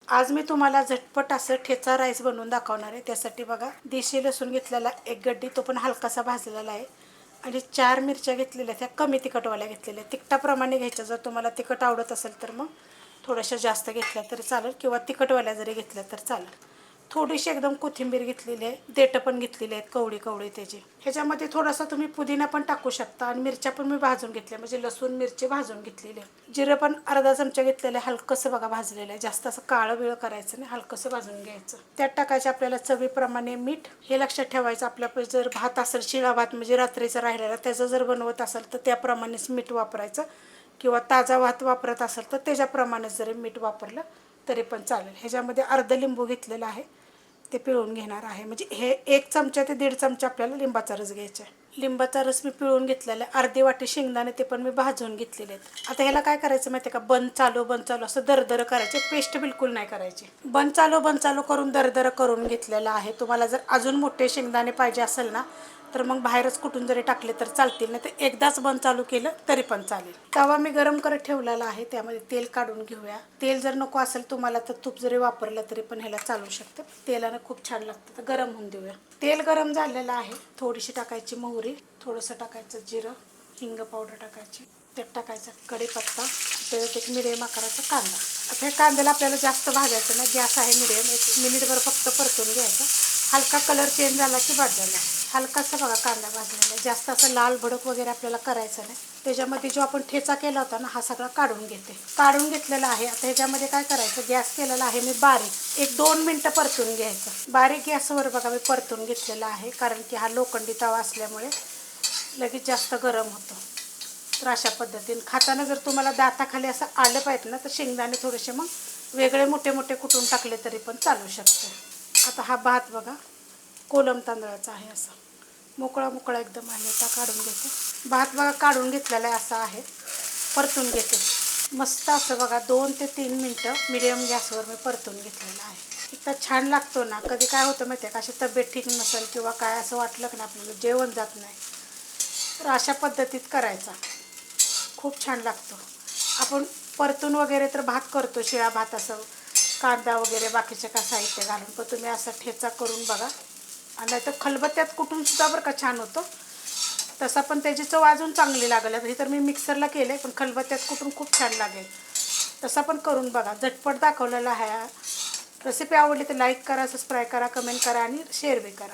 आज मी तुम्हाला झटपट असं ठेचा राईस बनवून दाखवणार आहे। त्यासाठी बघा, देशी लसूण घेतलेला एक गड्डी, तो पण हलकासा भाजलेला आहे, आणि 4 मिरच्या घेतलेल्या, त्या कमी तिखटवाल्या घेतलेल्या। तिखटाप्रमाणे घ्यायच्या, जर तुम्हाला तिखट आवडत असेल तर मग थोड्याशा जास्त घेतल्या तरी चालेल, किंवा तिखटवाल्या जरी घेतल्या तर चालेल। थोडीशी एकदम कोथिंबीर घेतलेली आहे, देठं पण घेतलेली आहेत कवळी कवळी त्याची। ह्याच्यामध्ये थोडासा तुम्ही पुदिना पण टाकू शकता, आणि मिरच्या पण मी भाजून घेतल्या, म्हणजे लसूण मिरची भाजून घेतलेली आहे। जिरं पण अर्धा चमचा घेतलेलं आहे, हलकंसं बघा भाजलेलं आहे, जास्त असं काळं बिळं करायचं नाही, हलकंसं भाजून घ्यायचं। त्यात टाकायचं आपल्याला चवीप्रमाणे मीठ। हे लक्षात ठेवायचं, आपल्या जर भात असेल शिळा भात म्हणजे रात्रीचा राहिलेला, त्याचं जर बनवत असेल तर त्याप्रमाणेच मीठ वापरायचं, किंवा ताजा भात वापरत असेल तर त्याच्याप्रमाणेच जरी मीठ वापरलं तरी पण चालेल। ह्याच्यामध्ये अर्ध लिंबू घेतलेला आहे, ते पिळून घेणार आहे, म्हणजे हे 1 चमचा ते 1.5 चमचा आपल्याला लिंबाचा रस घ्यायचा आहे। लिंबाचा रस मी पिळून घेतलेला आहे। अर्धी वाटी शेंगदाणे ते पण मी भाजून घेतलेले आहेत। आता ह्याला काय करायचं माहिती आहे का, बंद चालू असं दरदर करायचे, पेस्ट बिलकुल नाही करायची। बंद चालू करून दरदर करून घेतलेलं आहे। तुम्हाला जर अजून मोठे शेंगदाणे पाहिजे असेल ना, तर मग बाहेरच कुठून जरी टाकले तर चालतील, नाही तर एकदाच बंद चालू केलं तरी पण चालेल। तवा मी गरम करत ठेवलेला आहे, त्यामध्ये तेल काढून घेऊया। तेल जर नको असेल तुम्हाला तर तूप जरी वापरलं तरी पण ह्याला चालू शकतं, तेलानं खूप छान लागतं। तर गरम होऊन देऊया। तेल गरम झालेलं आहे, थोडीशी टाकायची मोहरी, थोडंसं टाकायचं जिरं, हिंग पावडर टाकायची, त्यात टाकायचा कढीपत्ता, त्याच्यात एक मिडियम आकाराचा कांदा। आता हे कांद्याला आपल्याला जास्त भाजायचं नाही, गॅस आहे मिडियम, 1 मिनिटभर फक्त परतून घ्यायचा। हलका कलर चेंज झाला की भाजायला, हलकासा बघा कांदा भाजलेला, जास्त असं लाल भडक वगैरे आपल्याला करायचं नाही। त्याच्यामध्ये जो आपण ठेचा केला होता ना, हा सगळा काढून घेतलेला आहे। आता ह्याच्यामध्ये काय करायचं, गॅस केलेला आहे मी बारीक, 1-2 मिनटं परतून घ्यायचं। बारीक गॅसवर बघा मी परतून घेतलेला आहे, कारण की हा लोखंडी तवा असल्यामुळे लगेच जास्त गरम होतो। तर अशा पद्धतीने खाताना जर तुम्हाला दाताखाली असं आलं पाहिजे ना, तर शेंगदाणे थोडेसे मग वेगळे मोठे मोठे कुटून टाकले तरी पण चालू शकते। आता हा भात बघा कोलम तांदळाचा आहे, असा मोकळा मोकळा एकदम आहे, आता काढून घेते। भात बघा काढून घेतलेला आहे, असा आहे, परतून घेते मस्त असं बघा। 2 ते 3 मिनटं मिडियम गॅसवर मी परतून घेतलेलं आहे। इतका छान लागतो ना। कधी काय होतं माहिती आहे का, अशी तब्येत ठीक नसेल किंवा काय असं वाटलं की ना आपल्याला जेवण जात नाही, तर अशा पद्धतीत करायचा, खूप छान लागतो। आपण परतून वगैरे तर भात करतो, शिळा भात असं कांदा वगैरे बाकीचे का साहित्य घालून, पण तुम्ही असा ठेचा करून बघा, आणि नाही तर खलबत्त्यात कुटून सुद्धा बरं का छान होतं तसा, पण त्याची चव अजून चांगली लागेल। हे तर मी मिक्सरला केले, पण खलबत्त्यात कुटून खूप छान लागेल, तसा पण करून बघा। झटपट दाखवलेला आहे। रेसिपी आवडली तर लाईक करा, सबस्क्राईब करा, कमेंट करा आणि शेअर बी करा।